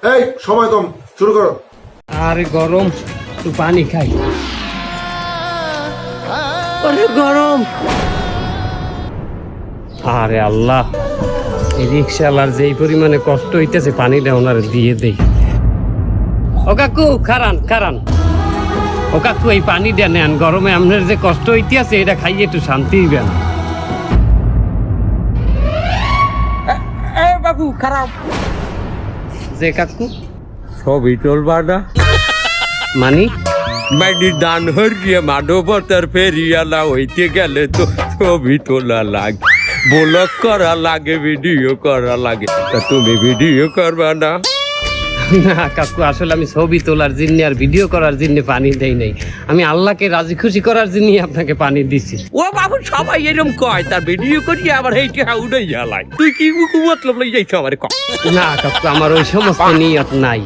এই সময় কম, শুরু করো। আরে গরম, একটু পানি খাই। আরে গরম। আরে আল্লাহ, এই রিক্সাওয়ালার যেই পরিমাণে কষ্ট হইতেছে, পানিটা ওনারে দিয়ে দেই। ও কাকু খারান খারান, ও কাকু এই পানিটা নেন, গরমে আপনার যে কষ্ট হইতেছে এটা খাইয়ে একটু শান্তি হইবেন। বাবু খারাপ যে কাকু ছবি তুলবা না? মানি মাইনি দান হরিয়ে মানবতার ফেরিয়ালা হইতে গেলে তো ছবি তোলা লাগে, ব্লগ করা লাগে, ভিডিও করা লাগে। তা তুমি ভিডিও করবা না? না কাকু, আসলে আমি ছবি তোলার জন্য আর ভিডিও করার জন্য পানি দেই নাই, আমি আল্লাহকে রাজি খুশি করার জন্য আপনাকে পানি দিছি। ও বাবু সবাই এরকম কয়, তার ভিডিও করিয়ে আবার এইটা উড়াই জ্বালায়। তুই কি মতলব লই যাইছ আমার? না কাকু, আমার ওই সমস্ত নিয়ত নাই।